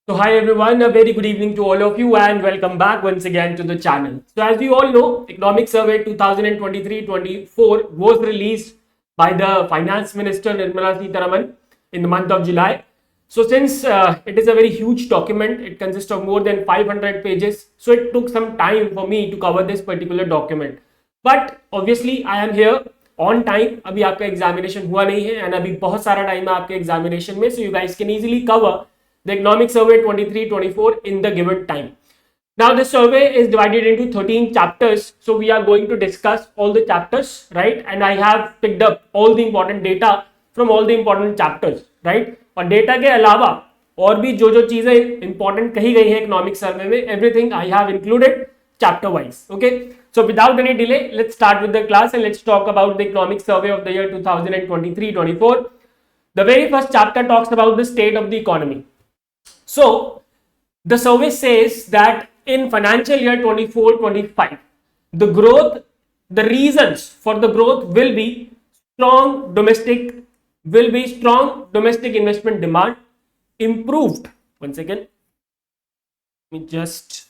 So hi everyone, a very good evening to all of you and welcome back once again to the channel. So as we all know, Economic Survey 2023-24 was released by the Finance Minister Nirmala Sitharaman in the month of July. So since it is a very huge document, it consists of more than 500 pages. So it took some time for me to cover this particular document. But obviously I am here on time. अभी आपका examination हुआ नहीं है and अभी बहुत सारा time है आपके examination में. So you guys can easily cover the Economic Survey 23-24 in the given time. Now the survey is divided into 13 chapters, so we are going to discuss all the chapters, right? And I have picked up all the important data from all the important chapters, right? और data के अलावा और भी जो चीजें important कही गई है economic survey में, everything I have included chapter wise. Okay, so without any delay, let's start with the class and let's talk about the economic survey of the year 2023-24. The very first chapter talks about the state of the economy. So the survey says that in financial year 24-25, the reasons for the growth will be strong domestic investment demand, improved, one second, let me just,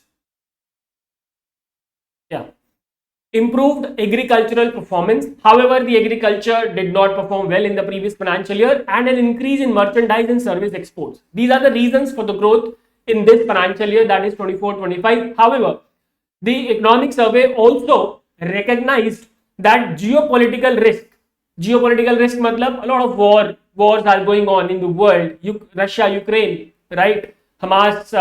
improved agricultural performance. However, the agriculture did not perform well in the previous financial year, and an increase in merchandise and service exports. These are the reasons for the growth in this financial year, that is 24-25. However, the economic survey also recognized that geopolitical risk matlab a lot of wars are going on in the world. Russia, Ukraine, right? Hamas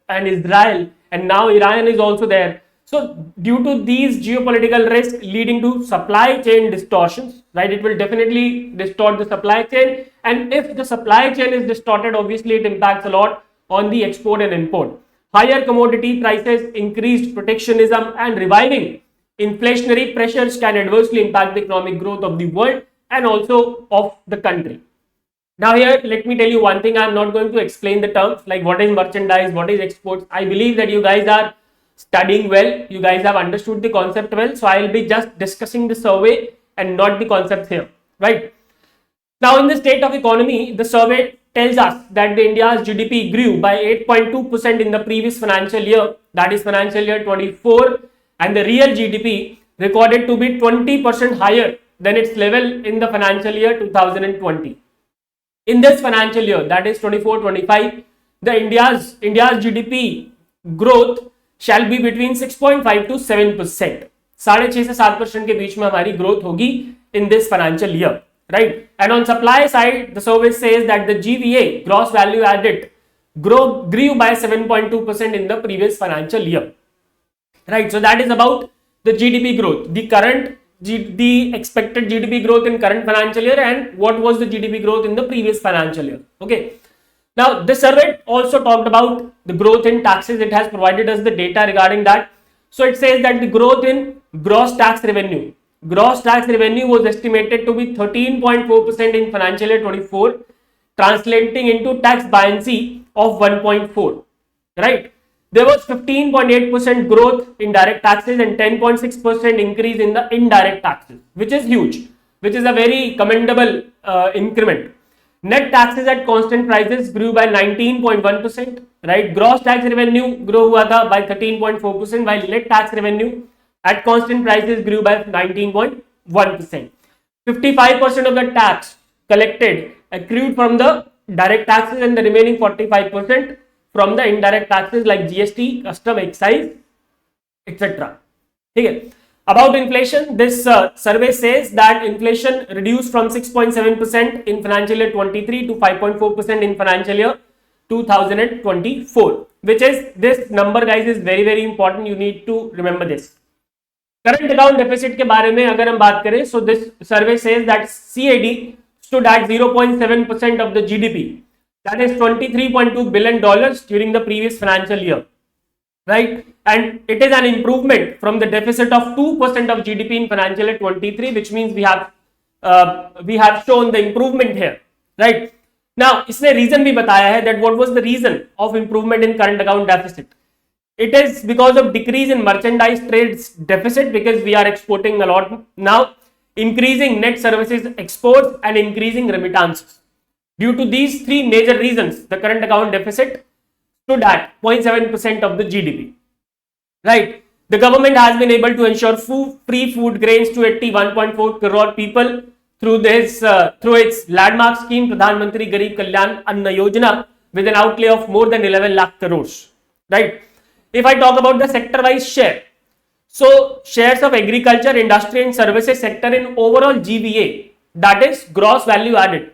and Israel, and now Iran is also there. So due to these geopolitical risks leading to supply chain distortions, right, it will definitely distort the supply chain, and if the supply chain is distorted, obviously it impacts a lot on the export and import. Higher commodity prices, increased protectionism and reviving inflationary pressures can adversely impact the economic growth of the world and also of the country. Now here, let me tell you one thing. I am not going to explain the terms like what is merchandise, what is exports. I believe that you guys are studying well, you guys have understood the concept well, so I will be just discussing the survey and not the concepts here, right? Now in the state of economy, the survey tells us that the India's GDP grew by 8.2% in the previous financial year, that is financial year 24, and the real GDP recorded to be 20% higher than its level in the financial year 2020. In this financial year, that is 24-25, the India's GDP growth shall be between 6.5 to 7%. 6.5 से 7% के बीच में हमारी growth होगी in this financial year, right? And on supply side, the survey says that the GVA, gross value added, grew by 7.2% in the previous financial year, right? So that is about the GDP growth, the expected GDP growth in current financial year and what was the GDP growth in the previous financial year. Okay. Now, this survey also talked about the growth in taxes. It has provided us the data regarding that. So it says that the growth in gross tax revenue was estimated to be 13.4% in financial year 24, translating into tax buoyancy of 1.4, right? There was 15.8% growth in direct taxes and 10.6% increase in the indirect taxes, which is huge, which is a very commendable increment. Net taxes at constant prices grew by 19.1%, right? Gross tax revenue grew by 13.4%, while net tax revenue at constant prices grew by 19.1%. 55% of the tax collected accrued from the direct taxes and the remaining 45% from the indirect taxes like GST, custom, excise, etc. Okay. About inflation, this survey says that inflation reduced from 6.7% in financial year 23 to 5.4% in financial year 2024, which is, this number guys is very very important. You need to remember this. Current account deficit के बारे में अगर हम बात करें, so this survey says that CAD stood at 0.7% of the GDP, that is $23.2 billion during the previous financial year, right? And it is an improvement from the deficit of 2% of GDP in financial year 23, which means we have shown the improvement here, right? Now, इसने reason भी बताया है that what was the reason of improvement in current account deficit. It is because of decrease in merchandise trades deficit because we are exporting a lot now, increasing net services exports and increasing remittances. Due to these three major reasons, the current account deficit stood at 0.7% of the GDP. Right? The government has been able to ensure free food grains to 81.4 crore people through its landmark scheme Pradhan Mantri Garib Kalyan Anna Yojana with an outlay of more than 11 lakh crores. Right? If I talk about the sector-wise share, so shares of agriculture, industry and services sector in overall GVA, that is gross value added,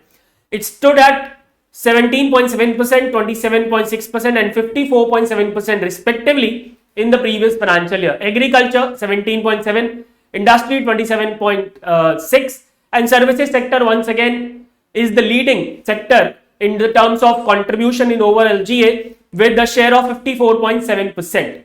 it stood at 17.7%, 27.6% and 54.7% respectively in the previous financial year. Agriculture 17.7, industry 27.6 and services sector once again is the leading sector in the terms of contribution in overall GA with the share of 54.7%.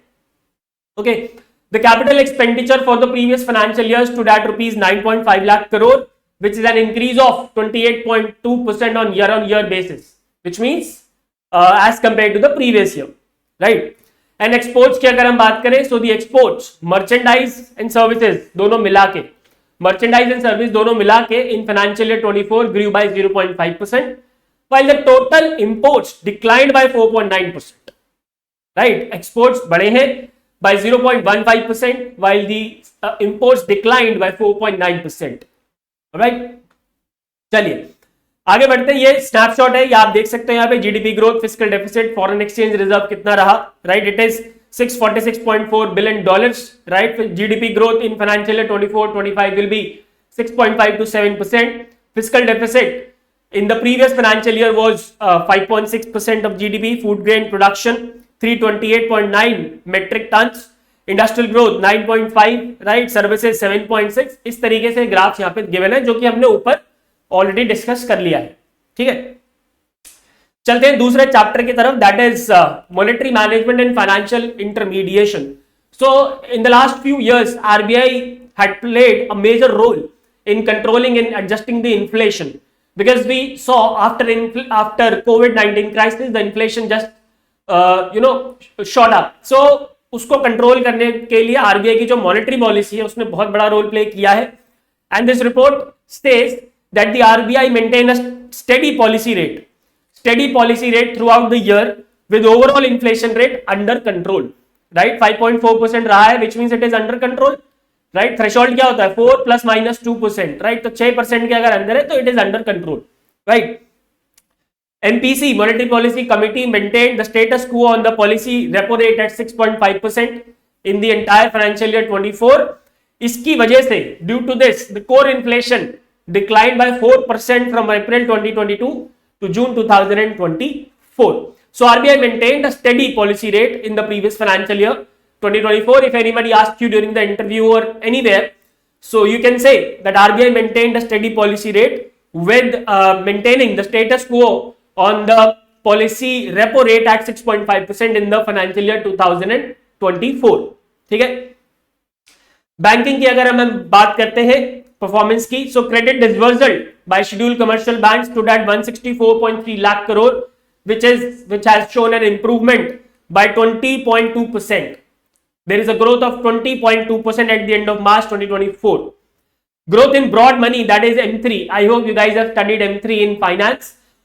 Okay. The capital expenditure for the previous financial year stood at rupees 9.5 lakh crore, which is an increase of 28.2% on year basis, which means as compared to the previous year, right? And exports की अगर हम बात करें, so the exports, merchandise and services दोनों मिला के, merchandise and service दोनों मिला के in financial year 24 grew by 0.5%, while the total imports declined by 4.9%, right? Exports बढ़े हैं by 0.15%, while the imports declined by 4.9%. Right? चलिए आगे बढ़ते हैं. ये स्नैपशॉट है, ये आप देख सकते हैं यहाँ पे GDP growth, fiscal deficit, foreign exchange reserve कितना रहा. Right? It is $646.4 billion. Right? GDP growth in financial year 24-25 will be 6.5 to 7%. Fiscal deficit in the previous financial year was 5.6% of GDP. Food grain production 328.9 metric tons. Industrial growth 9.5, right? Services 7.6. इस तरीके से graph यहाँ पे given है जो कि हमने ऊपर ऑलरेडी डिस्कस कर लिया है. ठीक है, चलते हैं दूसरे चैप्टर की तरफ, that is monetary management and financial intermediation. So in the last few years RBI had played a major role in controlling and adjusting the inflation, because we saw after COVID-19 crisis the inflation just shot up. So उसको control करने के लिए RBI की जो monetary policy है उसने बहुत बड़ा रोल प्ले किया है. And this report states that the RBI maintain a steady policy rate through out the year with overall inflation rate under control. Right? 5.4% रहा है, which means it is under control. Right? Threshold क्या होता है? 4 ± 2%. Right? तो 6% के अगर अंदर है तो it is under control. Right? MPC, Monetary Policy Committee, maintained the status quo on the policy repo rate at 6.5% in the entire financial year 24. इसकी वजह से, due to this, the core inflation declined by 4% from April 2022 to June 2024. So RBI maintained a steady policy rate in the previous financial year 2024. If anybody asks you during the interview or anywhere, so you can say that RBI maintained a steady policy rate with maintaining the status quo on the policy repo rate at 6.5% in the financial year 2024. ठीक है. Banking की अगर हम बात करते हैं performance की, so credit disbursal by schedule commercial bank stood at 164.3 lakh crore, which has shown an improvement by 20.2%. There is a growth of 20.2% at the end of March 2024. Growth in broad money, that is M3. I hope you guys have studied M3 in finance.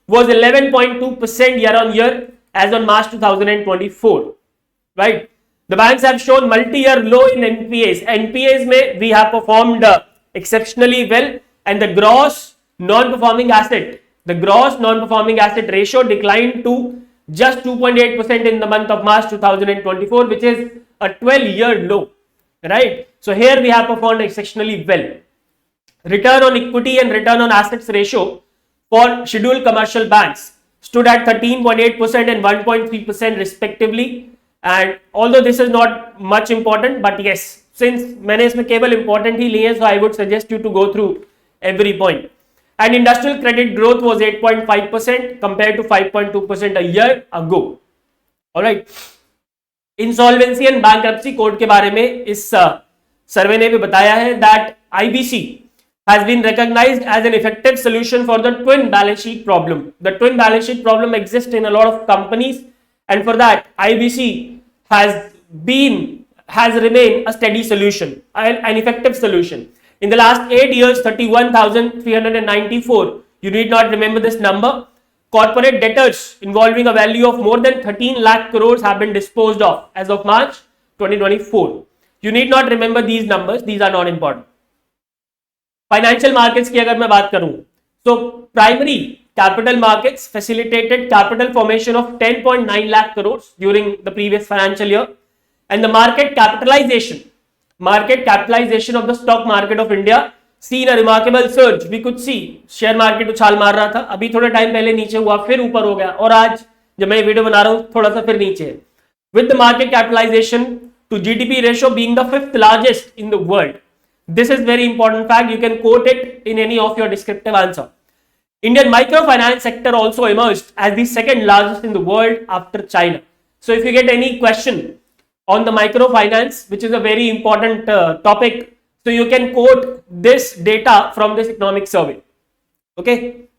Was 11.2% year on year as on March 2024. Right? The banks have shown multi-year low in NPAs. NPAs में we have performed exceptionally well, and the gross non-performing asset ratio declined to just 2.8% in the month of March 2024, which is a 12-year low. Right? So here we have performed exceptionally well. Return on equity and return on assets ratio for scheduled commercial banks stood at 13.8% and 1.3% respectively. And although this is not much important, but yes, since मैंने इसमें केवल important ही लिए, so I would suggest you to go through every point. And industrial credit growth was 8.5% compared to 5.2% a year ago. All right. Insolvency and bankruptcy code के बारे में इस सर्वे ने भी बताया है that IBC has been recognized as an effective solution for the twin balance sheet problem. The twin balance sheet problem exists in a lot of companies, and for that IBC has remained a steady solution, an effective solution. In the last 8 years, 31,394, you need not remember this number, corporate debtors involving a value of more than 13 lakh crores have been disposed of as of March 2024. You need not remember these numbers, these are not important. Financial markets की अगर मैं बात करूं, so primary capital markets facilitated capital formation of 10.9 lakh crores during the previous financial year, and the market capitalization of the stock market of India seen a remarkable surge. We could see share market उछाल मार रहा था, अभी थोड़े time पहले नीचे हुआ, फिर ऊपर हो गया, और आज जब मैं वीडियो बना रहा हूं थोड़ा सा फिर नीचे है. With the market capitalization to GDP ratio being the 5th largest in the world. This is very important fact. You can quote it in any of your descriptive answer. Indian microfinance sector also emerged as the second largest in the world after China. So if you get any question on the microfinance, which is a very important topic, so you can quote this data from this economic survey. Okay.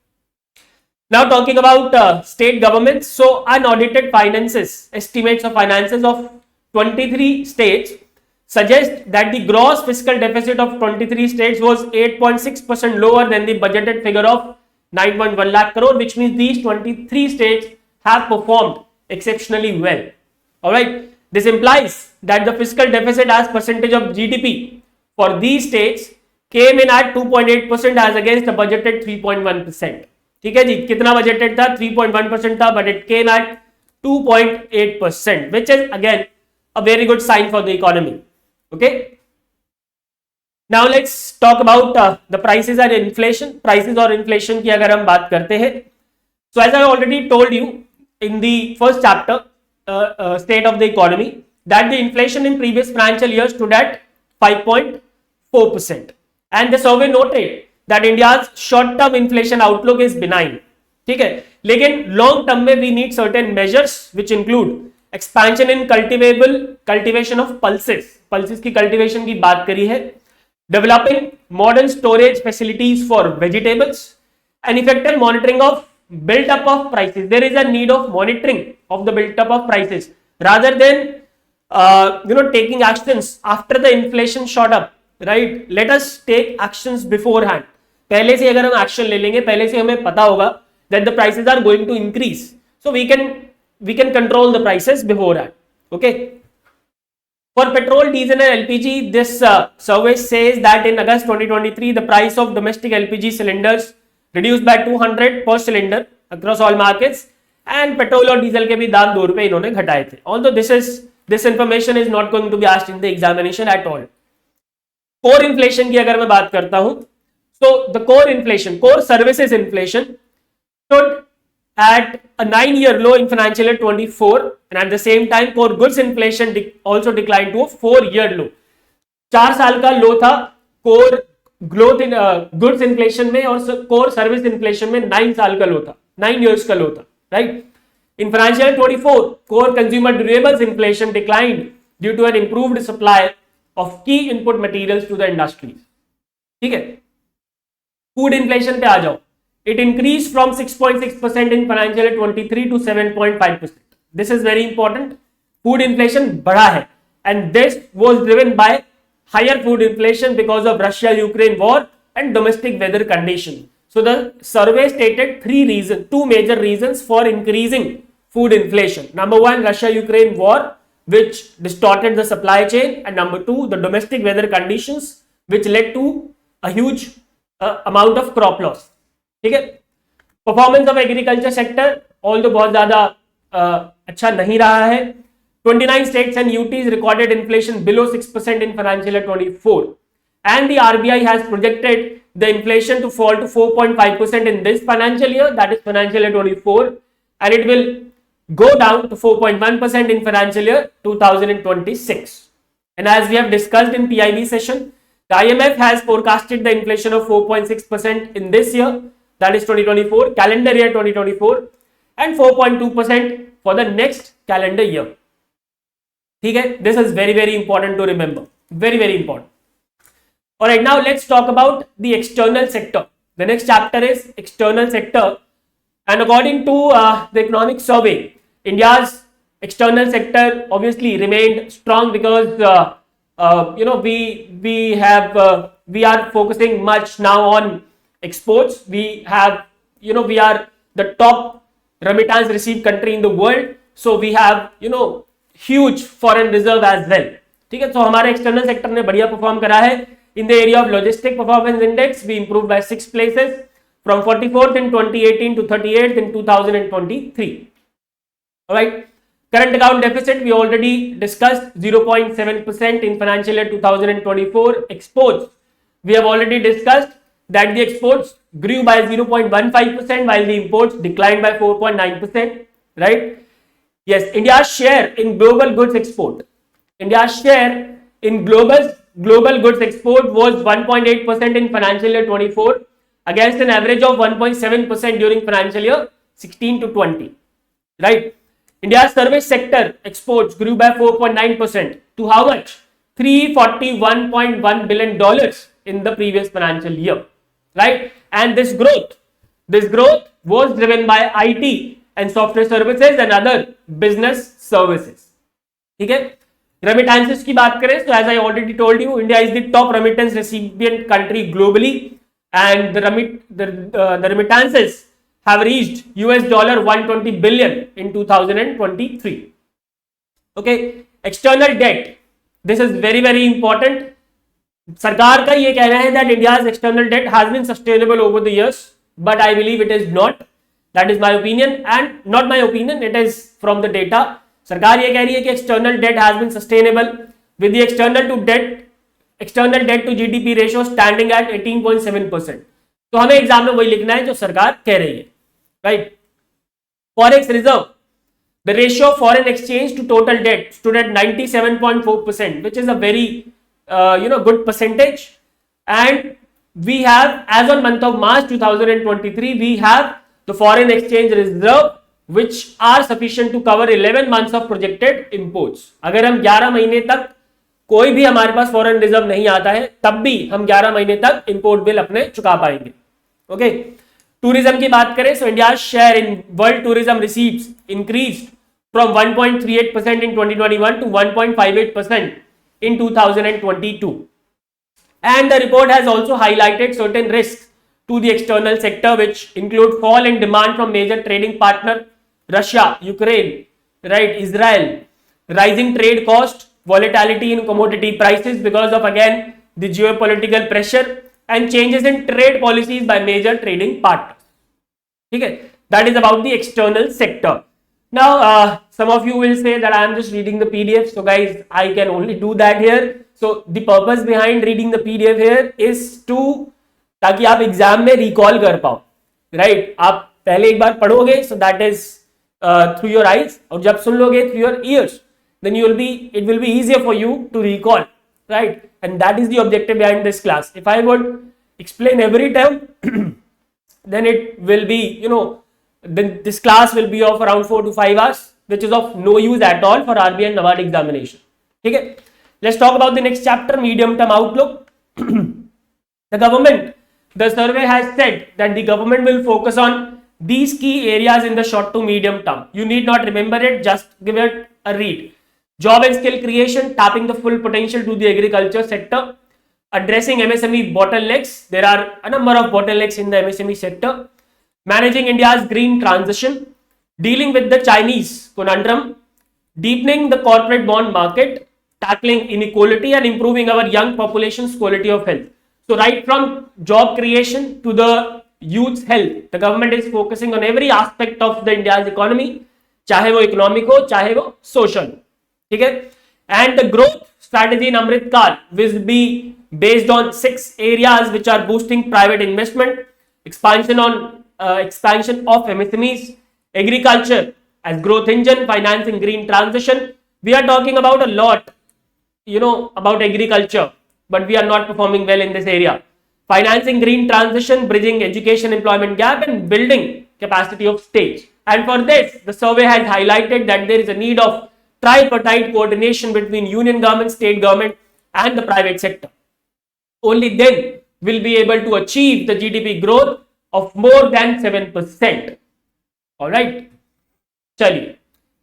Now talking about state governments, so unaudited finances, estimates of finances of 23 states suggest that the gross fiscal deficit of 23 states was 8.6% lower than the budgeted figure of 9.1 lakh crore, which means these 23 states have performed exceptionally well. Alright, this implies that the fiscal deficit as percentage of GDP for these states came in at 2.8% as against the budgeted 3.1%. ठीक है जी, कितना budgeted था? 3.1% था, but it came at 2.8%, which is again a very good sign for the economy. Okay. Now let's talk about the prices and inflation. Prices और inflation की अगर हम बात करते हैं, so as I already told you in the first chapter, state of the economy, that the inflation in previous financial year stood at 5.4%, and the survey noted that India's short-term inflation outlook is benign. ठीक है, लेकिन long term में we need certain measures which include expansion in cultivation of pulses की cultivation की बात करी है, developing modern storage facilities for vegetables, and effective monitoring of built up of prices. There is a need of monitoring of the built up of prices rather than taking actions after the inflation shot up. Right? Let us take actions beforehand. पहले से अगर हम action ले लेंगे, पहले से हमें पता होगा that the prices are going to increase, so we can control the prices beforehand. Okay. For petrol, diesel and LPG, this survey says that in August 2023, the price of domestic LPG cylinders reduced by 200 per cylinder across all markets, and petrol और diesel के भी दाम 2 रुपए इन्होंने घटाए थे. Although this information is not going to be asked in the examination at all. Core inflation की अगर मैं बात करता हूं, so the core services inflation stood at a 9-year low in financial year 24, and at the same time core goods inflation also declined to a 4-year low. 4 साल का लो था core growth in goods inflation में, और core service inflation में 9 साल का लो था, 9 years का लो था, right? In financial year 24, core consumer durables inflation declined due to an improved supply of key input materials to the industries. ठीक है. Food inflation पे आ जाओ. It increased from 6.6% in financial year 23 to 7.5%. This is very important. Food inflation बढ़ा है, and this was driven by higher food inflation because of Russia-Ukraine war and domestic weather conditions. So the survey stated two major reasons for increasing food inflation. Number one, Russia-Ukraine war, which distorted the supply chain, and number two, the domestic weather conditions, which led to a huge amount of crop loss. ठीक है. Performance of agriculture sector although बहुत ज्यादा अच्छा नहीं रहा है. 29 states and UTs recorded inflation below 6% in financial year 24, and the RBI has projected the inflation to fall to 4.5% in this financial year, that is financial year 24, and it will go down to 4.1% in financial year 2026. And as we have discussed in PIB session, the IMF has forecasted the inflation of 4.6% in this year, that is 2024, calendar year 2024, and 4.2% for the next calendar year. ठीक है, this is very very important to remember, very very important. All right, now let's talk about the external sector. The next chapter is external sector, and according to the economic survey, India's external sector obviously remained strong because we are focusing much now on exports. We are the top remittance received country in the world, so we have huge foreign reserve as well. ठीक है, तो हमारे external sector ने बढ़िया perform करा है. In the area of logistic performance index, we improved by 6 places from 44th in 2018 to 38th in 2023. All right. Current account deficit we already discussed, 0.7% in financial year 2024. Exports we have already discussed that the exports grew by 0.15% while the imports declined by 4.9%. Right. Yes, India's share in global goods export. India's share in global goods export was 1.8% in financial year 24 against an average of 1.7% during financial year 16 to 20. Right. India's service sector exports grew by 4.9% to how much? $341.1 billion in the previous financial year. Right. And this growth was driven by IT and software services and other business services. Okay. Remittances की बात करें, so as I already told you, India is the top remittance recipient country globally, and the remittances have reached $120 billion in 2023. Okay, external debt. This is very very important. सरकार का ये कहना है that India's external debt has been sustainable over the years, but I believe it is not. That is my opinion, and not my opinion, it is from the data. सरकार ये कह रही है कि external debt has been sustainable with the external debt to GDP ratio standing at 18.7%. तो हमें exam में वही लिखना है जो सरकार कह रही है. Right. Forex reserve, the ratio of foreign exchange to total debt stood at 97.4%, which is a very good percentage. And we have, as on month of March 2023, we have the foreign exchange reserve which are sufficient to cover 11 months of projected imports. अगर हम 11 महीने तक कोई भी हमारे पास foreign reserve नहीं आता है, तब भी हम 11 महीने तक इंपोर्ट बिल अपने चुका पाएंगे. ओके. टूरिज्म की बात करें, so India share in world tourism receives increased from 1.38% in 2021 to 1.58% in 2022. And the report has also highlighted certain risks to the external sector, which include fall in demand from major trading partner Russia, Ukraine, right, Israel, rising trade cost, volatility in commodity prices because of again the geopolitical pressure, and changes in trade policies by major trading partners. Okay, that is about the external sector. Now, some of you will say that I am just reading the PDF. So guys, I can only do that here. So the purpose behind reading the PDF here is to ताकि आप exam में recall कर पाओ. Right. आप पहले एक बार पढ़ोगे, so that is through your eyes, और जब सुन लोगे through your ears, then it will be easier for you to recall. Right. And that is the objective behind this class. If I would explain every term, then it will be, then this class will be of around 4 to 5 hours, which is of no use at all for RBI and NABARD examination. Okay. Let's talk about the next chapter, medium term outlook. The survey has said that the government will focus on these key areas in the short to medium term. You need not remember it, just give it a read. Job and skill creation, tapping the full potential to the agriculture sector, addressing MSME bottlenecks. There are a number of bottlenecks in the MSME sector. Managing India's green transition, dealing with the Chinese conundrum, deepening the corporate bond market, tackling inequality, and improving our young population's quality of health. So right from job creation to the youth's health, the government is focusing on every aspect of the India's economy, चाहे वो economic हो, चाहे वो social. ठीक है? And the growth strategy in Amrit Kaal will be based on 6 areas which are boosting private investment, expansion of MSMEs, agriculture as growth engine, financing green transition. We are talking about a lot, about agriculture, but we are not performing well in this area. Financing green transition, bridging education employment gap, and building capacity of states. And for this, the survey has highlighted that there is a need of tripartite coordination between union government, state government, and the private sector. Only then will be able to achieve the GDP growth of more than 7%. All right. चलिए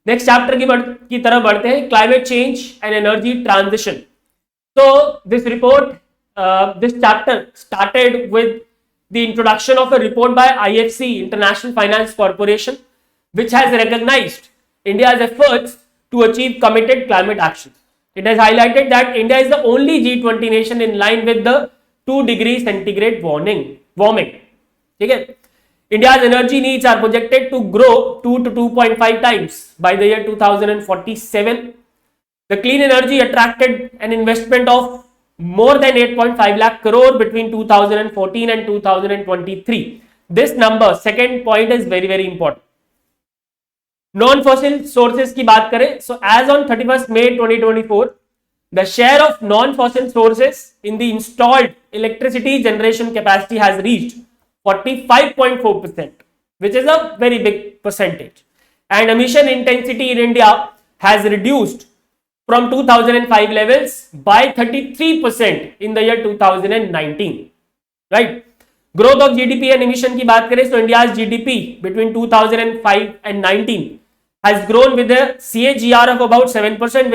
next chapter की तरफ बढ़ते हैं. Climate change and energy transition. So this report, this chapter started with the introduction of a report by IFC, International Finance Corporation, which has recognized India's efforts to achieve committed climate action. It has highlighted that India is the only G20 nation in line with the 2 degree centigrade warming. ठीक है? India's energy needs are projected to grow 2 to 2.5 times by the year 2047. The clean energy attracted an investment of more than 8.5 lakh crore between 2014 and 2023. This number, second point, is very, very important. Non-fossil sources की बात करें, so as on 31st May 2024, the share of non-fossil sources in the installed electricity generation capacity has reached 45.4%, which is a very big percentage. And emission intensity in India has reduced from 2005 levels by 33% in the year 2019, right? Growth of GDP and emission की बात करें, so India's GDP between 2005 and 19 has grown with a CAGR of about 7%,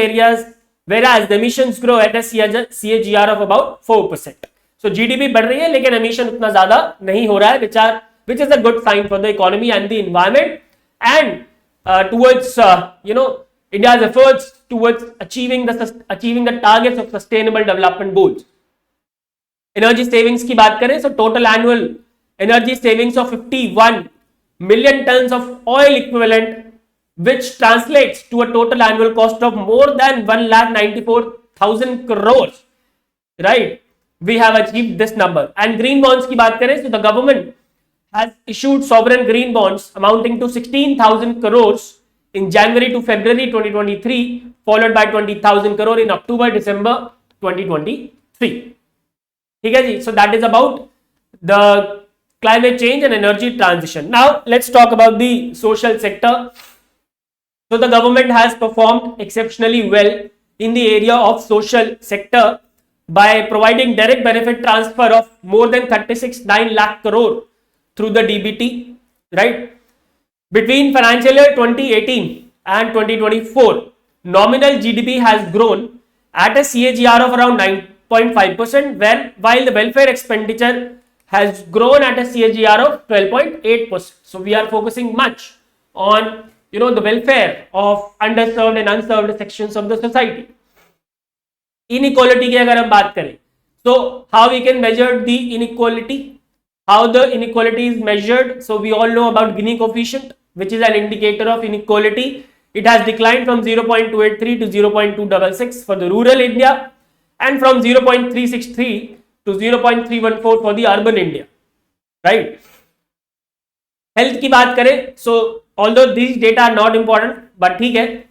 whereas the emissions grow at a CAGR of about 4%. So GDP बढ़ रही है, लेकिन emission उतना ज़्यादा नहीं हो रहा है, which is a good sign for the economy and the environment, and towards India's efforts towards achieving the targets of sustainable development goals. Energy savings की बात करें, so total annual energy savings of 51 million tons of oil equivalent, which translates to a total annual cost of more than 1,94,000 crores, right? We have achieved this number. And green bonds की बात करें, so the government has issued sovereign green bonds amounting to 16,000 crores in January to February 2023, followed by 20,000 crore in October-December 2023. ठीक है जी, so that is about the climate change and energy transition. Now let's talk about the social sector. So the government has performed exceptionally well in the area of social sector by providing direct benefit transfer of more than 36.9 lakh crore through the DBT, right? Between financial year 2018 and 2024, nominal GDP has grown at a CAGR of around 9.5%, while the welfare expenditure has grown at a CAGR of 12.8%. So we are focusing much on the welfare of underserved and unserved sections of the society. Inequality की अगर हम बात करें, so how we can measure the inequality? How the inequality is measured? So we all know about Gini coefficient, which is an indicator of inequality. It has declined from 0.283 to 0.266 for the rural India, and from 0.363 to 0.314 for the urban India, right? Health की बात करें, so although these data are not important, but ठीक है,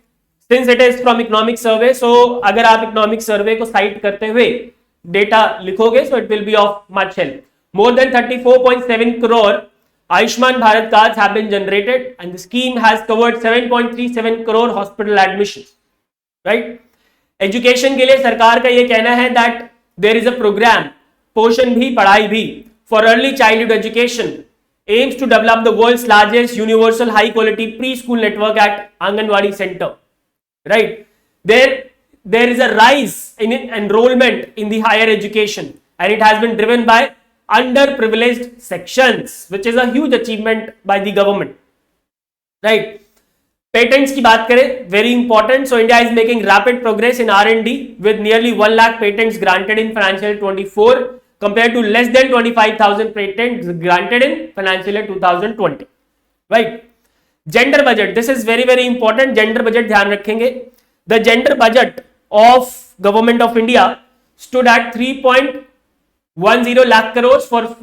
since it is from economic survey, so अगर आप economic survey को cite करते हुए data लिखोगे, so it will be of much help. More than 34.7 crore Ayushman Bharat cards have been generated, and the scheme has covered 7.37 crore hospital admissions, right? Education के लिए सरकार का ये कहना है that there is a program, पोषण भी पढ़ाई भी, for early childhood education, aims to develop the world's largest universal high quality preschool network at Anganwadi center, right? There is a rise in enrollment in the higher education, and it has been driven by underprivileged sections, which is a huge achievement by the government, right? Patents की बात करें, very important. So India is making rapid progress in R&D with nearly 1 lakh patents granted in financial year 24 compared to less than 25,000 patents granted in financial year 2020, right? Gender budget, this is very, very important. Gender budget ध्यान रखेंगे. The gender budget of government of India stood at 3.10 lakh crores for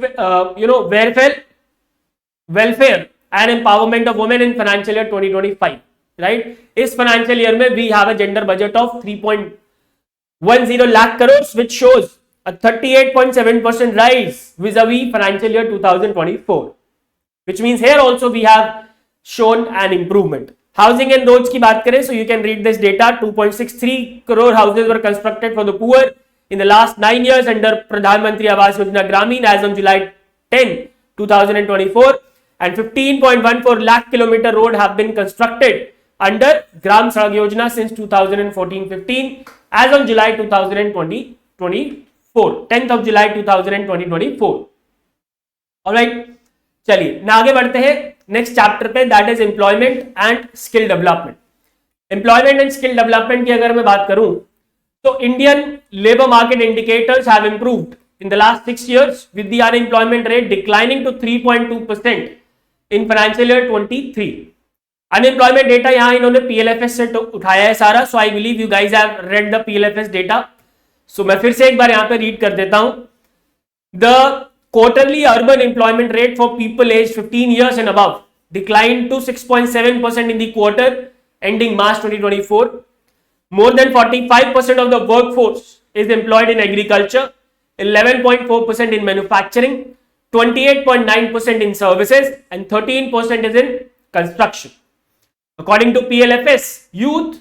welfare and empowerment of women in financial year 2025, right? इस financial year में we have a gender budget of 3.10 lakh crores, which shows a 38.7% rise vis-a-vis financial year 2024, which means here also we have shown an improvement. Housing and roads की बात करें, so you can read this data. 2.63 crore houses were constructed for the poor in the last 9 years under Pradhan Mantri Awas Yojana Gramin as on July 10, 2024, and 15.14 lakh kilometer road have been constructed under Gram Sadak Yojana since 2014-15 as on July 2024, 10th of July 2024. Alright, चलिए ना आगे बढ़ते हैं. Next chapter पे, that is employment and skill development. Employment and skill development की अगर मैं बात करूं तो Indian labour market indicators have improved in the last 6 years with the unemployment rate declining to 3.2% in financial year 23. Unemployment data यहाँ इन्होंने PLFS से उठाया है सारा, so I believe you guys have read the PLFS data. So मैं फिर से एक बार यहाँ पे रीड कर देता हूँ. The quarterly urban employment rate for people aged 15 years and above declined to 6.7% in the quarter ending March 2024. More than 45% of the workforce is employed in agriculture, 11.4% in manufacturing, 28.9% in services, and 13% is in construction. According to PLFS, youth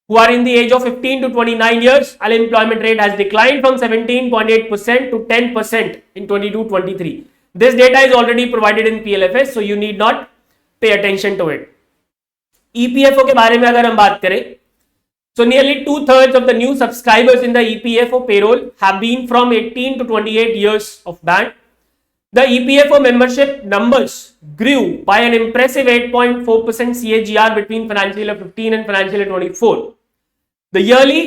who are in the age of 15 to 29 years, unemployment rate has declined from 17.8% to 10% in 22-23. This data is already provided in PLFS, so you need not pay attention to it. EPFO के बारे में अगर हम बात करें, so nearly 2/3 of the new subscribers in the EPFO payroll have been from 18 to 28 years of band. The EPFO membership numbers grew by an impressive 8.4% CAGR between financial year 15 and financial year 24. The yearly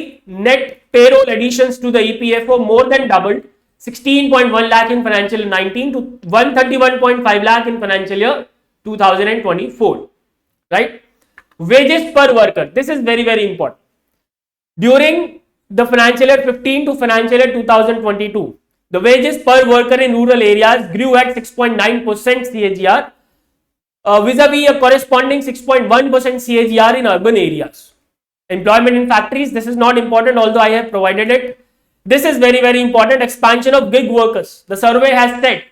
net payroll additions to the EPFO more than doubled, 16.1 lakh in financial year 19 to 131.5 lakh in financial year 2024. Right? Wages per worker. This is very, very important. During the financial year 15 to financial year 2022, the wages per worker in rural areas grew at 6.9% CAGR, vis-a-vis a corresponding 6.1% CAGR in urban areas. Employment in factories, this is not important, although I have provided it. This is very, very important. Expansion of gig workers. The survey has said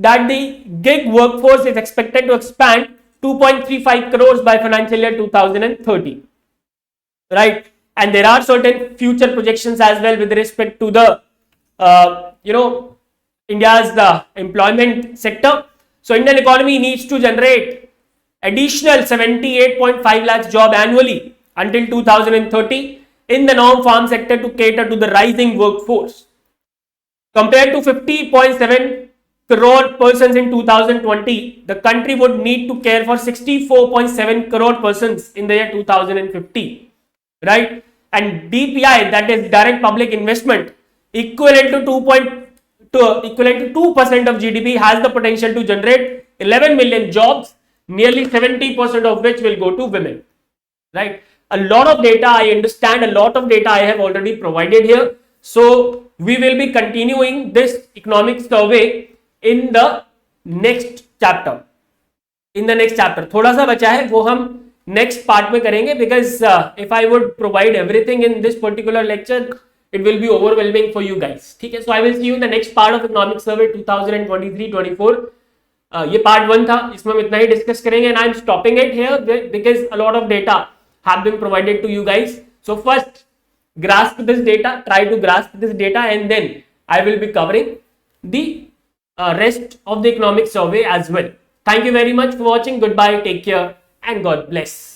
that the gig workforce is expected to expand 2.35 crores by financial year 2030. Right, and there are certain future projections as well with respect to the India's employment sector. So Indian economy needs to generate additional 78.5 lakhs job annually until 2030 in the non-farm sector to cater to the rising workforce. Compared to 50.7 crore persons in 2020, the country would need to care for 64.7 crore persons in the year 2050. Right, and DPI, that is direct public investment, equivalent to 2% of GDP, has the potential to generate 11 million jobs, nearly 70% of which will go to women. Right, a lot of data, I understand, a lot of data I have already provided here. So we will be continuing this economic survey in the next chapter. थोड़ा सा बचा है, वो हम next part में करेंगे, because if I would provide everything in this particular lecture it will be overwhelming for you guys. ठीक है, so I will see you in the next part of economic survey 2023-24. ये part 1 था, इसमें हम इतना ही डिस्कस करेंगे, and I am stopping it here because a lot of data have been provided to you guys. So first grasp this data, try to grasp this data, and then I will be covering the rest of the economic survey as well. Thank you very much for watching. Goodbye, take care, and God bless.